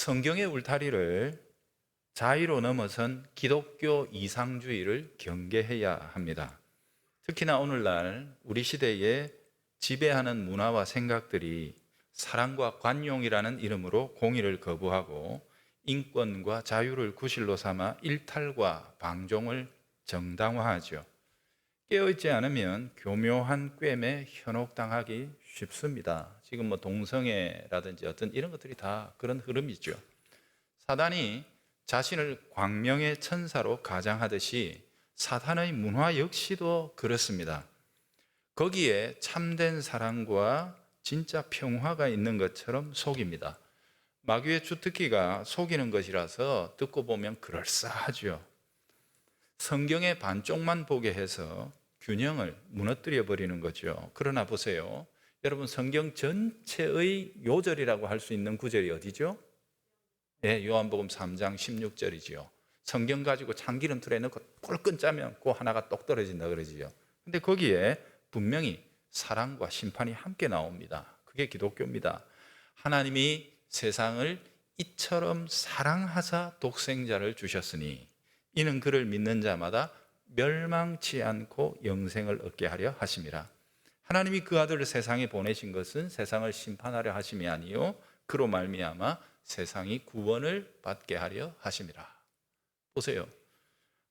성경의 울타리를 자의로 넘어선 기독교 이상주의를 경계해야 합니다. 특히나 오늘날 우리 시대에 지배하는 문화와 생각들이 사랑과 관용이라는 이름으로 공의를 거부하고 인권과 자유를 구실로 삼아 일탈과 방종을 정당화하죠. 깨어있지 않으면 교묘한 꿰매 현혹당하기 쉽습니다. 지금 동성애라든지 어떤 이런 것들이 다 그런 흐름이죠. 사단이 자신을 광명의 천사로 가장하듯이 사탄의 문화 역시도 그렇습니다. 거기에 참된 사랑과 진짜 평화가 있는 것처럼 속입니다. 마귀의 주특기가 속이는 것이라서 듣고 보면 그럴싸하죠. 성경의 반쪽만 보게 해서 균형을 무너뜨려 버리는 거죠. 그러나 보세요. 여러분, 성경 전체의 요절이라고 할 수 있는 구절이 어디죠? 네, 요한복음 3장 16절이지요. 성경 가지고 참기름 틀에 넣고 꼴끈 짜면 그 하나가 똑 떨어진다 그러지요. 근데 거기에 분명히 사랑과 심판이 함께 나옵니다. 그게 기독교입니다. 하나님이 세상을 이처럼 사랑하사 독생자를 주셨으니 이는 그를 믿는 자마다 멸망치 않고 영생을 얻게 하려 하심이라. 하나님이 그 아들을 세상에 보내신 것은 세상을 심판하려 하심이 아니요 그로 말미암아 세상이 구원을 받게 하려 하심이라. 보세요.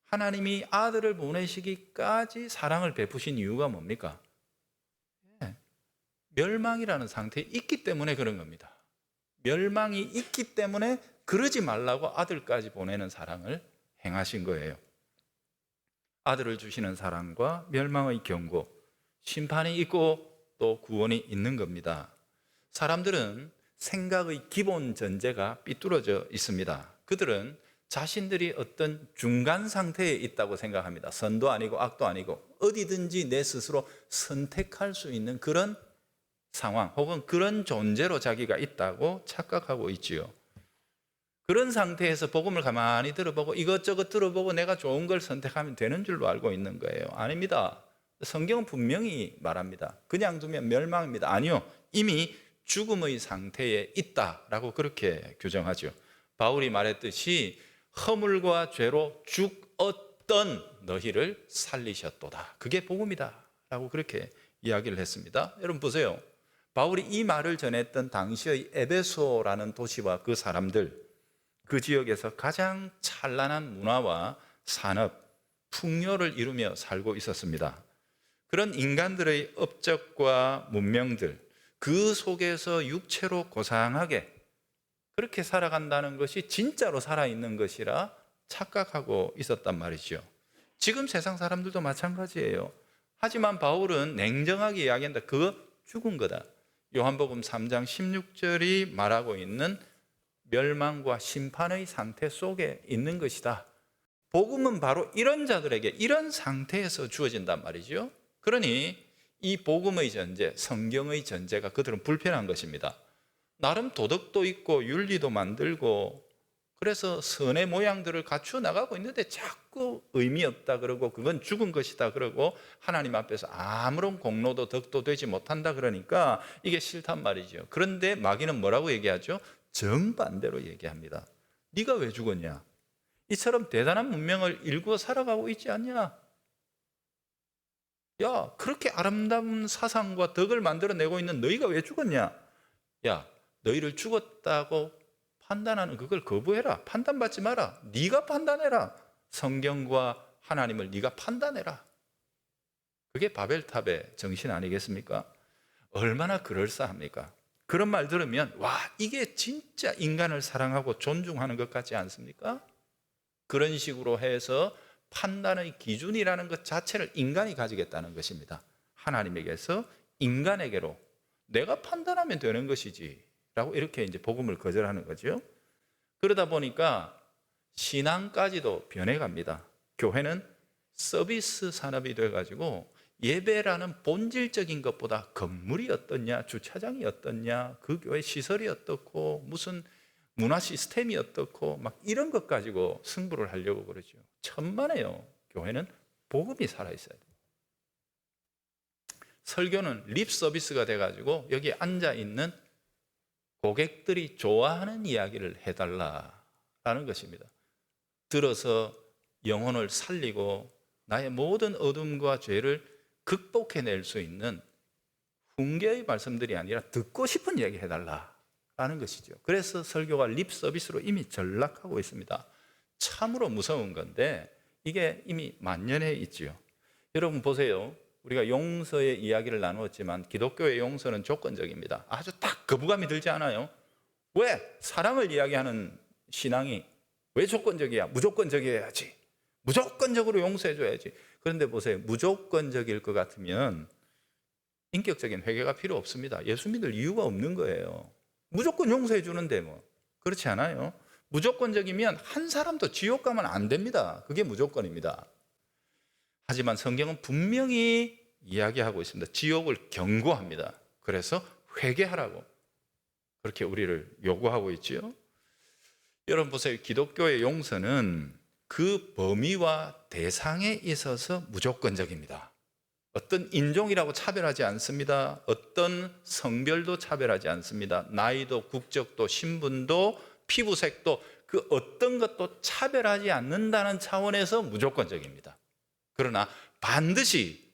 하나님이 아들을 보내시기까지 사랑을 베푸신 이유가 뭡니까? 멸망이라는 상태에 있기 때문에 그런 겁니다. 멸망이 있기 때문에 그러지 말라고 아들까지 보내는 사랑을 행하신 거예요. 아들을 주시는 사랑과 멸망의 경고, 심판이 있고 또 구원이 있는 겁니다. 사람들은 생각의 기본 전제가 삐뚤어져 있습니다. 그들은 자신들이 어떤 중간 상태에 있다고 생각합니다. 선도 아니고 악도 아니고 어디든지 내 스스로 선택할 수 있는 그런 상황 혹은 그런 존재로 자기가 있다고 착각하고 있지요. 그런 상태에서 복음을 가만히 들어보고 이것저것 들어보고 내가 좋은 걸 선택하면 되는 줄로 알고 있는 거예요. 아닙니다. 성경은 분명히 말합니다. 그냥 두면 멸망입니다. 아니요. 이미 죽음의 상태에 있다라고 그렇게 규정하죠. 바울이 말했듯이 허물과 죄로 죽었던 너희를 살리셨도다. 그게 복음이다 라고 그렇게 이야기를 했습니다. 여러분 보세요. 바울이 이 말을 전했던 당시의 에베소라는 도시와 그 사람들, 그 지역에서 가장 찬란한 문화와 산업, 풍요를 이루며 살고 있었습니다. 그런 인간들의 업적과 문명들, 그 속에서 육체로 고상하게 그렇게 살아간다는 것이 진짜로 살아있는 것이라 착각하고 있었단 말이죠. 지금 세상 사람들도 마찬가지예요. 하지만 바울은 냉정하게 이야기한다. 그거 죽은 거다. 요한복음 3장 16절이 말하고 있는 멸망과 심판의 상태 속에 있는 것이다. 복음은 바로 이런 자들에게 이런 상태에서 주어진단 말이죠. 그러니 이 복음의 전제, 성경의 전제가 그들은 불편한 것입니다. 나름 도덕도 있고 윤리도 만들고 그래서 선의 모양들을 갖추어 나가고 있는데 자꾸 의미 없다 그러고 그건 죽은 것이다 그러고 하나님 앞에서 아무런 공로도 덕도 되지 못한다 그러니까 이게 싫단 말이죠. 그런데 마귀는 뭐라고 얘기하죠? 정반대로 얘기합니다. 네가 왜 죽었냐? 이처럼 대단한 문명을 일구어 살아가고 있지 않냐? 야, 그렇게 아름다운 사상과 덕을 만들어내고 있는 너희가 왜 죽었냐? 야, 너희를 죽었다고 판단하는 그걸 거부해라. 판단받지 마라. 네가 판단해라. 성경과 하나님을 네가 판단해라. 그게 바벨탑의 정신 아니겠습니까? 얼마나 그럴싸합니까? 그런 말 들으면 와, 이게 진짜 인간을 사랑하고 존중하는 것 같지 않습니까? 그런 식으로 해서 판단의 기준이라는 것 자체를 인간이 가지겠다는 것입니다. 하나님에게서 인간에게로 내가 판단하면 되는 것이지 라고 이렇게 이제 복음을 거절하는 거죠. 그러다 보니까 신앙까지도 변해갑니다. 교회는 서비스 산업이 돼가지고 예배라는 본질적인 것보다 건물이 어떻냐, 주차장이 어떻냐, 그 교회 시설이 어떻고 무슨 문화 시스템이 어떻고 막 이런 것 가지고 승부를 하려고 그러죠. 천만에요. 교회는 복음이 살아있어야 돼요. 설교는 립 서비스가 돼가지고 여기 앉아있는 고객들이 좋아하는 이야기를 해달라라는 것입니다. 들어서 영혼을 살리고 나의 모든 어둠과 죄를 극복해낼 수 있는 훈계의 말씀들이 아니라 듣고 싶은 이야기 해달라라는 것이죠. 그래서 설교가 립 서비스로 이미 전락하고 있습니다. 참으로 무서운 건데 이게 이미 만연해 있지요. 여러분 보세요. 우리가 용서의 이야기를 나누었지만 기독교의 용서는 조건적입니다. 아주 딱 거부감이 들지 않아요? 왜? 사랑을 이야기하는 신앙이 왜 조건적이야? 무조건적이어야지. 무조건적으로 용서해줘야지. 그런데 보세요. 무조건적일 것 같으면 인격적인 회개가 필요 없습니다. 예수 믿을 이유가 없는 거예요. 무조건 용서해 주는데 뭐. 그렇지 않아요? 무조건적이면 한 사람도 지옥 가면 안 됩니다. 그게 무조건입니다. 하지만 성경은 분명히 이야기하고 있습니다. 지옥을 경고합니다. 그래서 회개하라고 그렇게 우리를 요구하고 있지요. 여러분 보세요. 기독교의 용서는 그 범위와 대상에 있어서 무조건적입니다. 어떤 인종이라고 차별하지 않습니다. 어떤 성별도 차별하지 않습니다. 나이도 국적도 신분도 피부색도 그 어떤 것도 차별하지 않는다는 차원에서 무조건적입니다. 그러나 반드시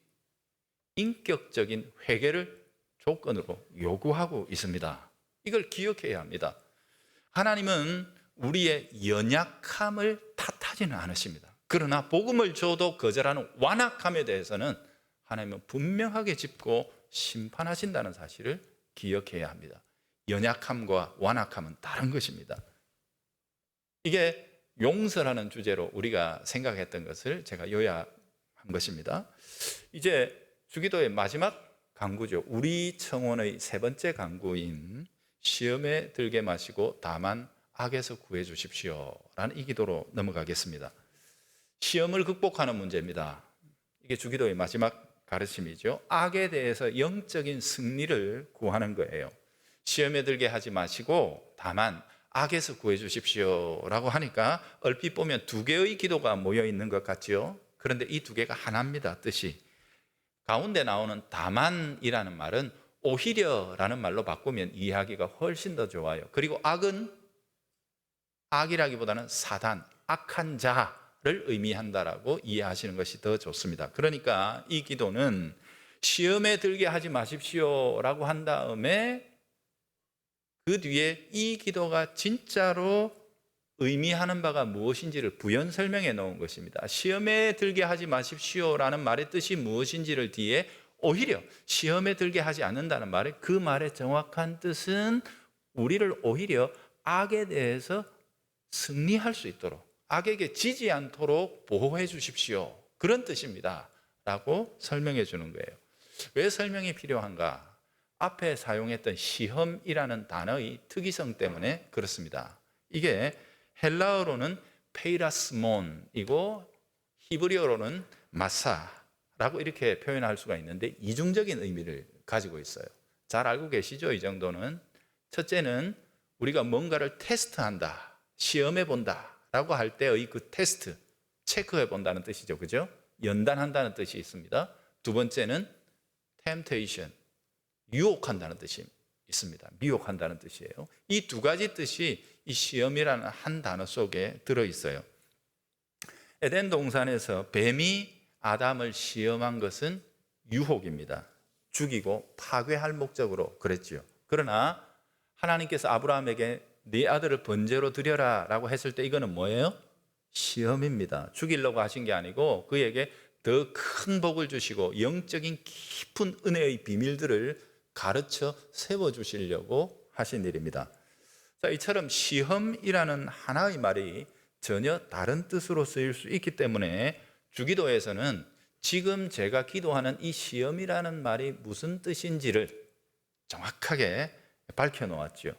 인격적인 회개를 조건으로 요구하고 있습니다. 이걸 기억해야 합니다. 하나님은 우리의 연약함을 탓하지는 않으십니다. 그러나 복음을 줘도 거절하는 완악함에 대해서는 하나님은 분명하게 짚고 심판하신다는 사실을 기억해야 합니다. 연약함과 완악함은 다른 것입니다. 이게 용서라는 주제로 우리가 생각했던 것을 제가 요약한 것입니다. 이제 주기도의 마지막 강구죠. 우리 청혼의 세 번째 강구인 시험에 들게 마시고 다만 악에서 구해 주십시오 라는 이 기도로 넘어가겠습니다. 시험을 극복하는 문제입니다. 이게 주기도의 마지막 가르침이죠. 악에 대해서 영적인 승리를 구하는 거예요. 시험에 들게 하지 마시고 다만 악에서 구해 주십시오 라고 하니까 얼핏 보면 두 개의 기도가 모여 있는 것 같죠. 그런데 이 두 개가 하나입니다. 뜻이. 가운데 나오는 다만이라는 말은 오히려라는 말로 바꾸면 이해하기가 훨씬 더 좋아요. 그리고 악은 악이라기보다는 사단, 악한 자를 의미한다라고 이해하시는 것이 더 좋습니다. 그러니까 이 기도는 시험에 들게 하지 마십시오라고 한 다음에 그 뒤에 이 기도가 진짜로 의미하는 바가 무엇인지를 부연 설명해 놓은 것입니다. 시험에 들게 하지 마십시오라는 말의 뜻이 무엇인지를 뒤에 오히려 시험에 들게 하지 않는다는 말의 그 말의 정확한 뜻은 우리를 오히려 악에 대해서 승리할 수 있도록 악에게 지지 않도록 보호해 주십시오. 그런 뜻입니다. 라고 설명해 주는 거예요. 왜 설명이 필요한가? 앞에 사용했던 시험이라는 단어의 특이성 때문에 그렇습니다. 이게 헬라어로는 페이라스몬이고 히브리어로는 마사라고 이렇게 표현할 수가 있는데 이중적인 의미를 가지고 있어요. 잘 알고 계시죠? 이 정도는. 첫째는 우리가 뭔가를 테스트한다, 시험해 본다라고 할 때의 그 테스트, 체크해 본다는 뜻이죠. 그죠? 연단한다는 뜻이 있습니다. 두 번째는 temptation, 유혹한다는 뜻이 있습니다. 미혹한다는 뜻이에요. 이 두 가지 뜻이 이 시험이라는 한 단어 속에 들어있어요. 에덴 동산에서 뱀이 아담을 시험한 것은 유혹입니다. 죽이고 파괴할 목적으로 그랬지요. 그러나 하나님께서 아브라함에게 네 아들을 번제로 드려라 라고 했을 때 이거는 뭐예요? 시험입니다. 죽이려고 하신 게 아니고 그에게 더 큰 복을 주시고 영적인 깊은 은혜의 비밀들을 가르쳐 세워주시려고 하신 일입니다. 자, 이처럼 시험이라는 하나의 말이 전혀 다른 뜻으로 쓰일 수 있기 때문에 주기도에서는 지금 제가 기도하는 이 시험이라는 말이 무슨 뜻인지를 정확하게 밝혀놓았죠.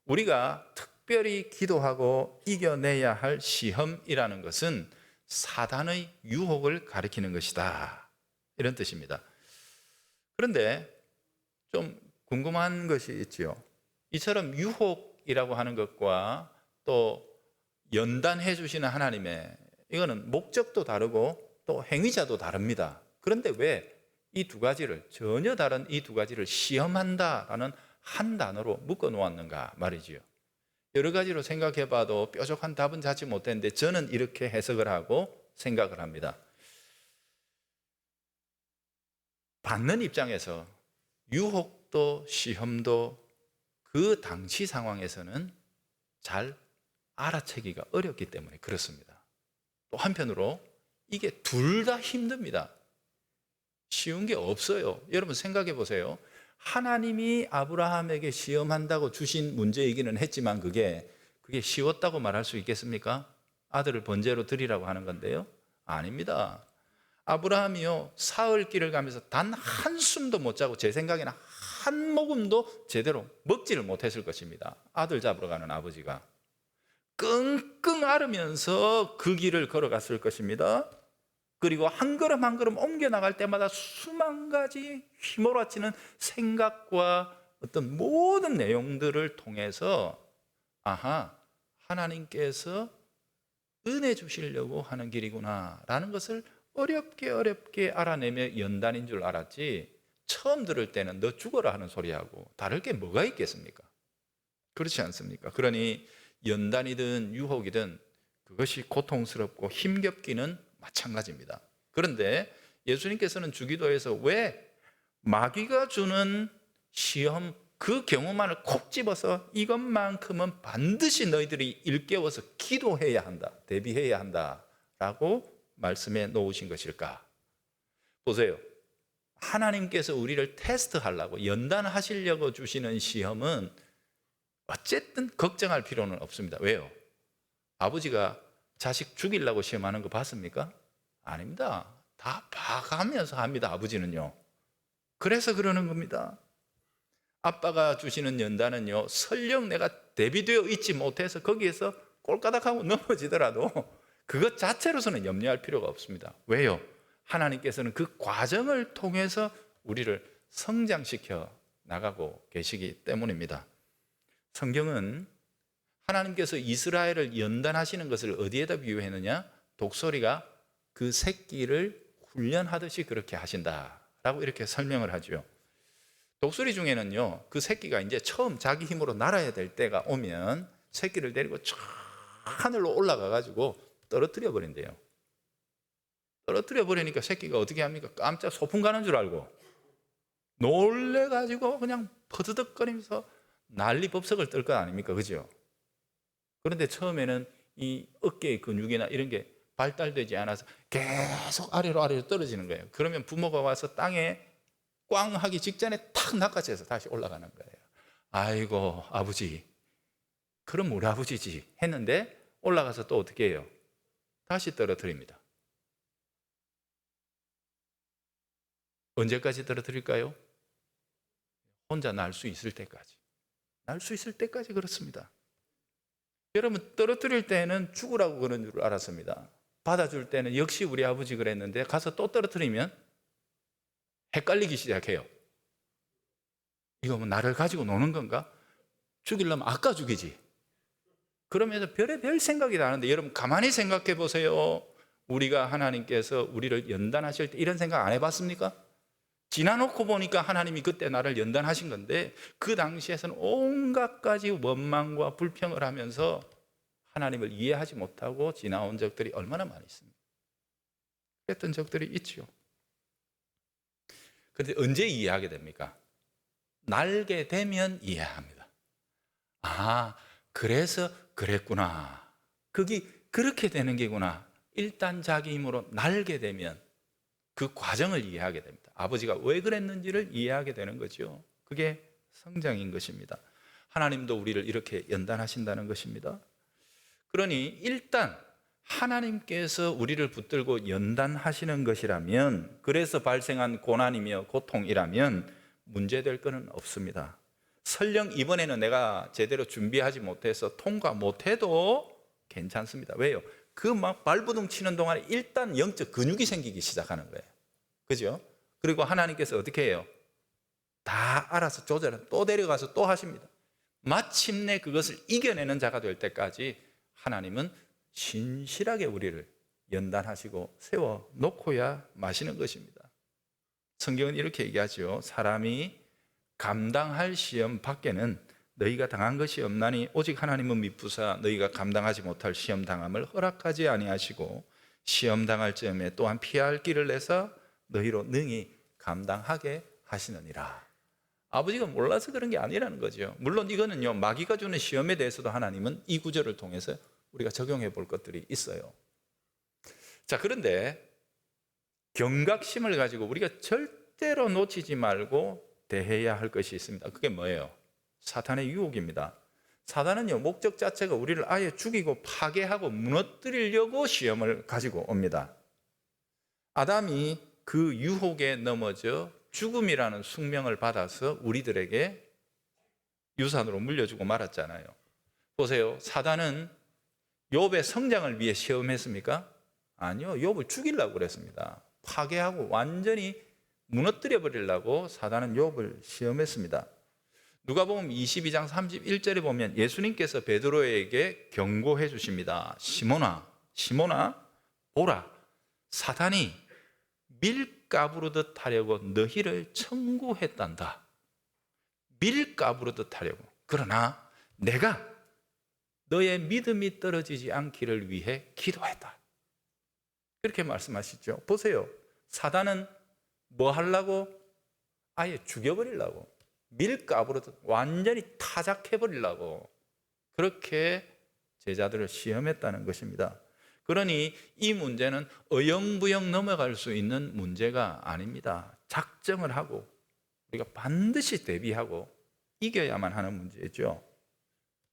우리가 특별히 기도하고 이겨내야 할 시험이라는 것은 사단의 유혹을 가리키는 것이다, 이런 뜻입니다. 그런데 좀 궁금한 것이 있지요. 이처럼 유혹이라고 하는 것과 또 연단해 주시는 하나님의 이거는 목적도 다르고 또 행위자도 다릅니다. 그런데 왜 이 두 가지를 전혀 다른 이 두 가지를 시험한다라는 한 단어로 묶어 놓았는가 말이지요. 여러 가지로 생각해 봐도 뾰족한 답은 찾지 못했는데 저는 이렇게 해석을 하고 생각을 합니다. 받는 입장에서 유혹도 시험도 그 당시 상황에서는 잘 알아채기가 어렵기 때문에 그렇습니다. 또 한편으로 이게 둘 다 힘듭니다. 쉬운 게 없어요. 여러분 생각해 보세요. 하나님이 아브라함에게 시험한다고 주신 문제이기는 했지만 그게 쉬웠다고 말할 수 있겠습니까? 아들을 번제로 드리라고 하는 건데요. 아닙니다. 아브라함이요, 사흘길을 가면서 단 한숨도 못 자고 제 생각에는 한 모금도 제대로 먹지를 못했을 것입니다. 아들 잡으러 가는 아버지가 끙끙 앓으면서 그 길을 걸어갔을 것입니다. 그리고 한 걸음 한 걸음 옮겨 나갈 때마다 수만 가지 휘몰아치는 생각과 어떤 모든 내용들을 통해서 아하, 하나님께서 은혜 주시려고 하는 길이구나라는 것을 어렵게 알아내며 연단인 줄 알았지, 처음 들을 때는 너 죽어라 하는 소리하고 다를 게 뭐가 있겠습니까? 그렇지 않습니까? 그러니 연단이든 유혹이든 그것이 고통스럽고 힘겹기는 마찬가지입니다. 그런데 예수님께서는 주기도에서 왜 마귀가 주는 시험 그 경우만을 콕 집어서 이것만큼은 반드시 너희들이 일깨워서 기도해야 한다, 대비해야 한다라고 말씀해 놓으신 것일까? 보세요. 하나님께서 우리를 테스트하려고 연단하시려고 주시는 시험은 어쨌든 걱정할 필요는 없습니다. 왜요? 아버지가 자식 죽이려고 시험하는 거 봤습니까? 아닙니다. 다 봐가면서 합니다. 아버지는요. 그래서 그러는 겁니다. 아빠가 주시는 연단은요, 설령 내가 대비되어 있지 못해서 거기에서 꼴까닥하고 넘어지더라도 그것 자체로서는 염려할 필요가 없습니다. 왜요? 하나님께서는 그 과정을 통해서 우리를 성장시켜 나가고 계시기 때문입니다. 성경은 하나님께서 이스라엘을 연단하시는 것을 어디에다 비유했느냐? 독소리가 그 새끼를 훈련하듯이 그렇게 하신다라고 이렇게 설명을 하죠. 독수리 중에는요, 그 새끼가 이제 처음 자기 힘으로 날아야 될 때가 오면 새끼를 데리고 쫙 하늘로 올라가 가지고 떨어뜨려 버린대요. 떨어뜨려 버리니까 새끼가 어떻게 합니까? 깜짝 소풍 가는 줄 알고 놀래 가지고 그냥 퍼드덕거리면서 난리 법석을 떨 거 아닙니까? 그죠? 그런데 처음에는 이 어깨의 근육이나 이런 게 발달되지 않아서 계속 아래로 떨어지는 거예요. 그러면 부모가 와서 땅에 꽝 하기 직전에 탁 낚아채서 다시 올라가는 거예요. 아이고 아버지, 그럼 우리 아버지지 했는데 올라가서 또 어떻게 해요? 다시 떨어뜨립니다. 언제까지 떨어뜨릴까요? 혼자 날 수 있을 때까지. 날 수 있을 때까지 그렇습니다. 여러분, 떨어뜨릴 때는 죽으라고 그런 줄 알았습니다. 받아줄 때는 역시 우리 아버지 그랬는데 가서 또 떨어뜨리면 헷갈리기 시작해요. 이거 뭐 나를 가지고 노는 건가? 죽이려면 아까 죽이지. 그러면서 별의별 생각이 나는데 여러분 가만히 생각해 보세요. 우리가 하나님께서 우리를 연단하실 때 이런 생각 안 해봤습니까? 지나놓고 보니까 하나님이 그때 나를 연단하신 건데 그 당시에서는 온갖 가지 원망과 불평을 하면서 하나님을 이해하지 못하고 지나온 적들이 얼마나 많이 있습니다. 그랬던 적들이 있죠. 그런데 언제 이해하게 됩니까? 날게 되면 이해합니다. 아, 그래서 그랬구나. 그게 그렇게 되는 게구나. 일단 자기 힘으로 날게 되면 그 과정을 이해하게 됩니다. 아버지가 왜 그랬는지를 이해하게 되는 거죠. 그게 성장인 것입니다. 하나님도 우리를 이렇게 연단하신다는 것입니다. 그러니 일단 하나님께서 우리를 붙들고 연단하시는 것이라면, 그래서 발생한 고난이며 고통이라면 문제될 것은 없습니다. 설령 이번에는 내가 제대로 준비하지 못해서 통과 못해도 괜찮습니다. 왜요? 그 막 발버둥 치는 동안에 일단 영적 근육이 생기기 시작하는 거예요. 그죠? 그리고 하나님께서 어떻게 해요? 다 알아서 조절해서 또 데려가서 또 하십니다. 마침내 그것을 이겨내는 자가 될 때까지 하나님은 신실하게 우리를 연단하시고 세워놓고야 마시는 것입니다. 성경은 이렇게 얘기하죠. 사람이 감당할 시험 밖에는 너희가 당한 것이 없나니 오직 하나님은 미쁘사 너희가 감당하지 못할 시험 당함을 허락하지 아니하시고 시험 당할 즈음에 또한 피할 길을 내사 너희로 능히 감당하게 하시느니라. 아버지가 몰라서 그런 게 아니라는 거죠. 물론 이거는요, 마귀가 주는 시험에 대해서도 하나님은 이 구절을 통해서 우리가 적용해 볼 것들이 있어요. 자, 그런데 경각심을 가지고 우리가 절대로 놓치지 말고 대해야 할 것이 있습니다. 그게 뭐예요? 사탄의 유혹입니다. 사탄은요, 목적 자체가 우리를 아예 죽이고 파괴하고 무너뜨리려고 시험을 가지고 옵니다. 아담이 그 유혹에 넘어져 죽음이라는 숙명을 받아서 우리들에게 유산으로 물려주고 말았잖아요. 보세요, 사단은 욥의 성장을 위해 시험했습니까? 아니요, 욥을 죽이려고 그랬습니다. 파괴하고 완전히 무너뜨려 버리려고 사단은 욥을 시험했습니다. 누가복음 22장 31절에 보면 예수님께서 베드로에게 경고해 주십니다. 시몬아, 시몬아, 보라, 사단이 밀가부르듯 하려고 너희를 청구했단다. 밀가부르듯 하려고. 그러나 내가 너의 믿음이 떨어지지 않기를 위해 기도했다. 그렇게 말씀하시죠. 보세요, 사단은 뭐 하려고? 아예 죽여버리려고, 밀가부르듯 완전히 타작해버리려고 그렇게 제자들을 시험했다는 것입니다. 그러니 이 문제는 어영부영 넘어갈 수 있는 문제가 아닙니다. 작정을 하고 우리가 반드시 대비하고 이겨야만 하는 문제죠.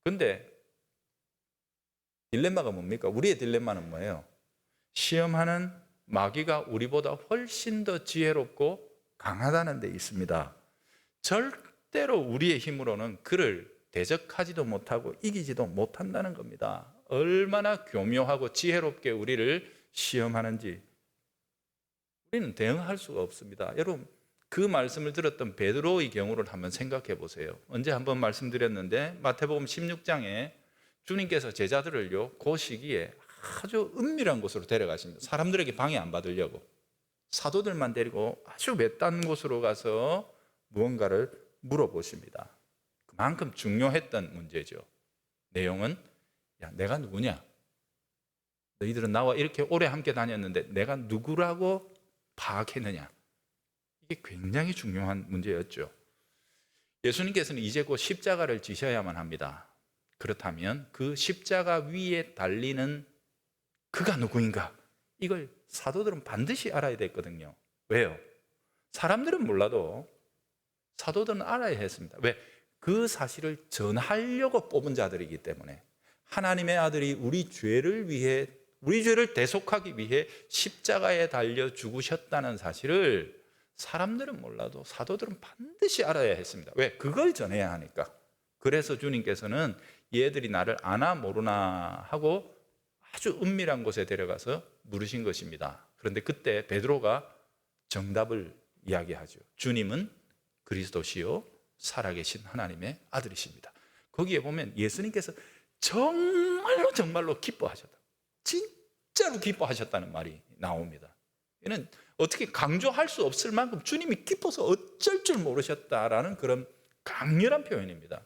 그런데 딜레마가 뭡니까? 우리의 딜레마는 뭐예요? 시험하는 마귀가 우리보다 훨씬 더 지혜롭고 강하다는 데 있습니다. 절대로 우리의 힘으로는 그를 대적하지도 못하고 이기지도 못한다는 겁니다. 얼마나 교묘하고 지혜롭게 우리를 시험하는지 우리는 대응할 수가 없습니다. 여러분, 그 말씀을 들었던 베드로의 경우를 한번 생각해 보세요. 언제 한번 말씀드렸는데 마태복음 16장에 주님께서 제자들을요, 그 시기에 아주 은밀한 곳으로 데려가십니다. 사람들에게 방해 안 받으려고 사도들만 데리고 아주 외딴 곳으로 가서 무언가를 물어보십니다. 그만큼 중요했던 문제죠. 내용은, 야, 내가 누구냐? 너희들은 나와 이렇게 오래 함께 다녔는데 내가 누구라고 파악했느냐? 이게 굉장히 중요한 문제였죠. 예수님께서는 이제 곧 십자가를 지셔야만 합니다. 그렇다면 그 십자가 위에 달리는 그가 누구인가? 이걸 사도들은 반드시 알아야 됐거든요. 왜요? 사람들은 몰라도 사도들은 알아야 했습니다. 왜? 그 사실을 전하려고 뽑은 자들이기 때문에. 하나님의 아들이 우리 죄를 위해, 우리 죄를 대속하기 위해 십자가에 달려 죽으셨다는 사실을 사람들은 몰라도 사도들은 반드시 알아야 했습니다. 왜? 그걸 전해야 하니까. 그래서 주님께서는 얘들이 나를 아나 모르나 하고 아주 은밀한 곳에 데려가서 물으신 것입니다. 그런데 그때 베드로가 정답을 이야기하죠. 주님은 그리스도시요 살아계신 하나님의 아들이십니다. 거기에 보면 예수님께서 정말로 기뻐하셨다. 진짜로 기뻐하셨다는 말이 나옵니다. 이는 어떻게 강조할 수 없을 만큼 주님이 기뻐서 어쩔 줄 모르셨다라는 그런 강렬한 표현입니다.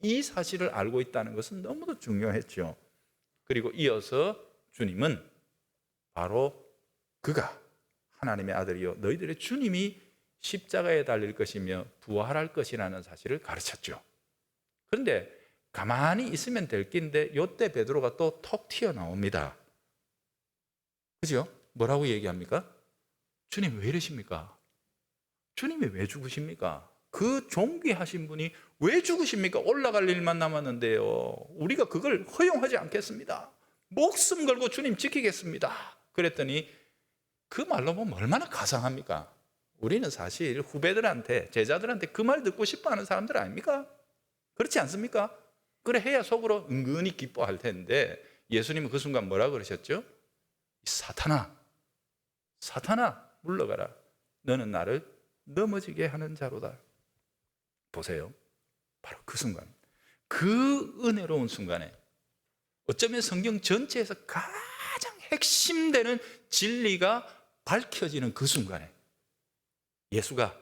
이 사실을 알고 있다는 것은 너무도 중요했죠. 그리고 이어서 주님은 바로 그가 하나님의 아들이요 너희들의 주님이 십자가에 달릴 것이며 부활할 것이라는 사실을 가르쳤죠. 그런데 가만히 있으면 될 낀데 이때 베드로가 또 톡 튀어나옵니다. 그죠? 뭐라고 얘기합니까? 주님 왜 이러십니까? 주님이 왜 죽으십니까? 그 존귀하신 분이 왜 죽으십니까? 올라갈 일만 남았는데요. 우리가 그걸 허용하지 않겠습니다. 목숨 걸고 주님 지키겠습니다. 그랬더니 그 말로 보면 얼마나 가상합니까? 우리는 사실 후배들한테, 제자들한테 그 말 듣고 싶어하는 사람들 아닙니까? 그렇지 않습니까? 그래 해야 속으로 은근히 기뻐할 텐데 예수님은 그 순간 뭐라 그러셨죠? 사탄아, 사탄아 물러가라. 너는 나를 넘어지게 하는 자로다. 보세요. 바로 그 순간, 그 은혜로운 순간에 어쩌면 성경 전체에서 가장 핵심되는 진리가 밝혀지는 그 순간에 예수가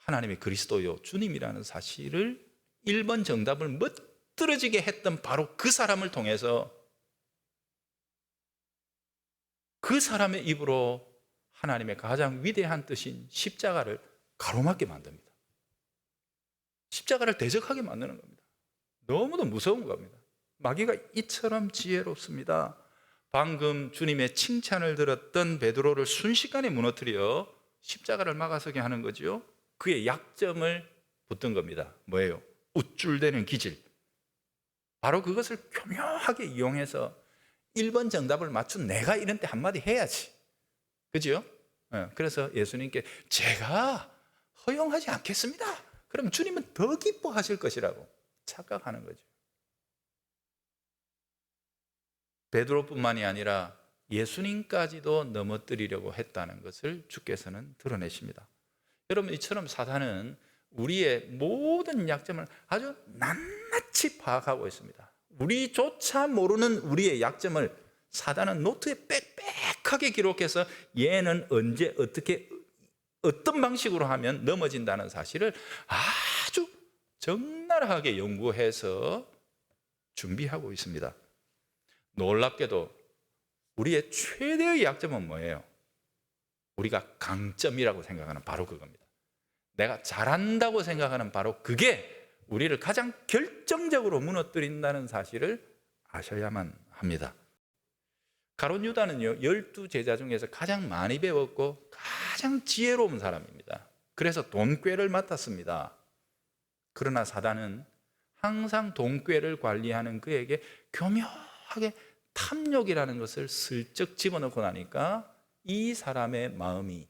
하나님의 그리스도요 주님이라는 사실을 1번 정답을 멋들어지게 했던 바로 그 사람을 통해서 그 사람의 입으로 하나님의 가장 위대한 뜻인 십자가를 가로막게 만듭니다. 십자가를 대적하게 만드는 겁니다. 너무도 무서운 겁니다. 마귀가 이처럼 지혜롭습니다. 방금 주님의 칭찬을 들었던 베드로를 순식간에 무너뜨려 십자가를 막아서게 하는 거죠. 그의 약점을 붙든 겁니다. 뭐예요? 우쭐대는 기질. 바로 그것을 교묘하게 이용해서 1번 정답을 맞춘 내가 이런 때 한마디 해야지. 그죠? 그래서 예수님께 제가 허용하지 않겠습니다. 그럼 주님은 더 기뻐하실 것이라고 착각하는 거죠. 베드로뿐만이 아니라 예수님까지도 넘어뜨리려고 했다는 것을 주께서는 드러내십니다. 여러분, 이처럼 사단은 우리의 모든 약점을 아주 낱낱이 파악하고 있습니다. 우리조차 모르는 우리의 약점을 사단은 노트에 빽빽하게 기록해서 얘는 언제 어떻게 어떤 방식으로 하면 넘어진다는 사실을 아주 적나라하게 연구해서 준비하고 있습니다. 놀랍게도 우리의 최대의 약점은 뭐예요? 우리가 강점이라고 생각하는 바로 그겁니다. 내가 잘한다고 생각하는 바로 그게 우리를 가장 결정적으로 무너뜨린다는 사실을 아셔야만 합니다. 가룟 유다는요 12제자 중에서 가장 많이 배웠고 가장 지혜로운 사람입니다. 그래서 돈꾀를 맡았습니다. 그러나 사단은 항상 돈꾀를 관리하는 그에게 교묘하게 탐욕이라는 것을 슬쩍 집어넣고 나니까 이 사람의 마음이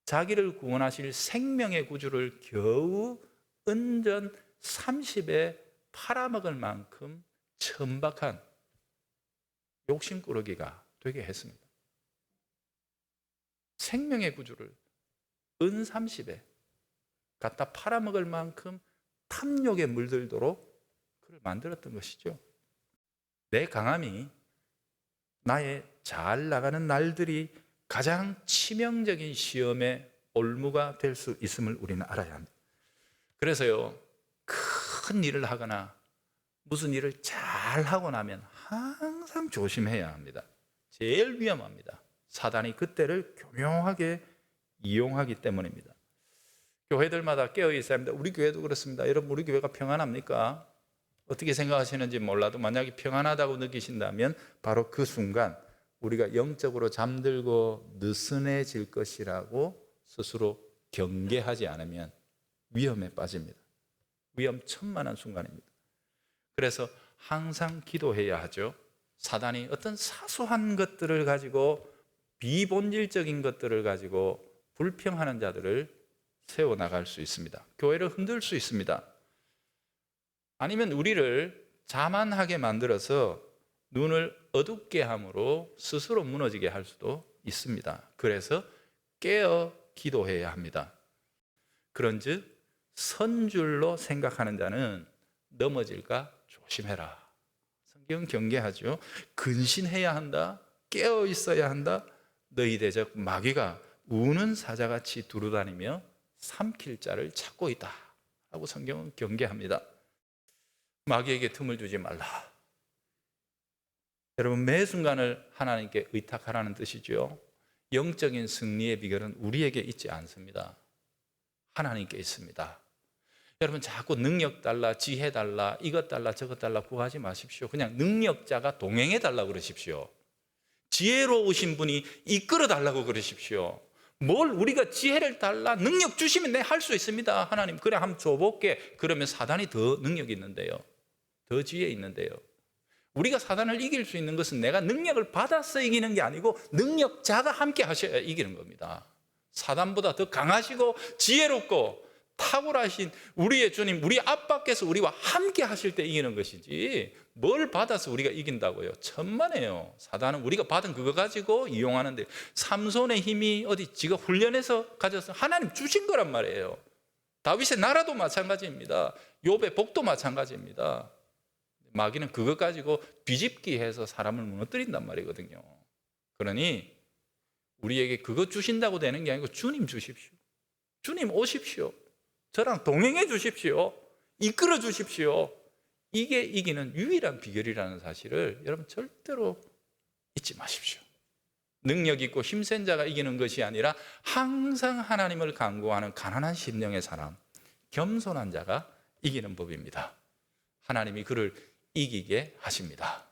자기를 구원하실 생명의 구주를 겨우 은전 30에 팔아먹을 만큼 천박한 욕심꾸러기가 되게 했습니다. 생명의 구주를 은 30에 갖다 팔아먹을 만큼 탐욕에 물들도록 그를 만들었던 것이죠. 내 강함이 나의 잘 나가는 날들이 가장 치명적인 시험의 올무가 될 수 있음을 우리는 알아야 합니다. 그래서요, 큰 일을 하거나 무슨 일을 잘 하고 나면 항상 조심해야 합니다. 제일 위험합니다. 사단이 그때를 교묘하게 이용하기 때문입니다. 교회들마다 깨어 있어야 합니다. 우리 교회도 그렇습니다. 여러분, 우리 교회가 평안합니까? 어떻게 생각하시는지 몰라도 만약에 평안하다고 느끼신다면 바로 그 순간 우리가 영적으로 잠들고 느슨해질 것이라고 스스로 경계하지 않으면 위험에 빠집니다. 위험천만한 순간입니다. 그래서 항상 기도해야 하죠. 사단이 어떤 사소한 것들을 가지고 비본질적인 것들을 가지고 불평하는 자들을 세워나갈 수 있습니다. 교회를 흔들 수 있습니다. 아니면 우리를 자만하게 만들어서 눈을 어둡게 함으로 스스로 무너지게 할 수도 있습니다. 그래서 깨어 기도해야 합니다. 그런즉 선줄로 생각하는 자는 넘어질까 조심해라. 성경은 경계하죠. 근신해야 한다. 깨어 있어야 한다. 너희 대적 마귀가 우는 사자같이 두루다니며 삼킬 자를 찾고 있다 하고 성경은 경계합니다. 마귀에게 틈을 주지 말라. 여러분, 매 순간을 하나님께 의탁하라는 뜻이죠. 영적인 승리의 비결은 우리에게 있지 않습니다. 하나님께 있습니다. 여러분, 자꾸 능력 달라, 지혜 달라, 이것 달라, 저것 달라 구하지 마십시오. 그냥 능력자가 동행해 달라고 그러십시오. 지혜로우신 분이 이끌어 달라고 그러십시오. 뭘 우리가 지혜를 달라, 능력 주시면 내 할 수 있습니다. 하나님, 그래 한번 줘볼게. 그러면 사단이 더 능력이 있는데요, 더 지혜 있는데요. 우리가 사단을 이길 수 있는 것은 내가 능력을 받아서 이기는 게 아니고 능력자가 함께 하셔야 이기는 겁니다. 사단보다 더 강하시고 지혜롭고 탁월하신 우리의 주님, 우리 아빠께서 우리와 함께 하실 때 이기는 것이지 뭘 받아서 우리가 이긴다고요? 천만에요. 사단은 우리가 받은 그거 가지고 이용하는데, 삼손의 힘이 어디 지가 훈련해서 가져서 하나님 주신 거란 말이에요. 다윗의 나라도 마찬가지입니다. 욥의 복도 마찬가지입니다. 마귀는 그것 가지고 뒤집기 해서 사람을 무너뜨린단 말이거든요. 그러니 우리에게 그것 주신다고 되는 게 아니고 주님 주십시오. 주님 오십시오. 저랑 동행해 주십시오. 이끌어 주십시오. 이게 이기는 유일한 비결이라는 사실을 여러분 절대로 잊지 마십시오. 능력 있고 힘센 자가 이기는 것이 아니라 항상 하나님을 간구하는 가난한 심령의 사람, 겸손한 자가 이기는 법입니다. 하나님이 그를 이기게 하십니다.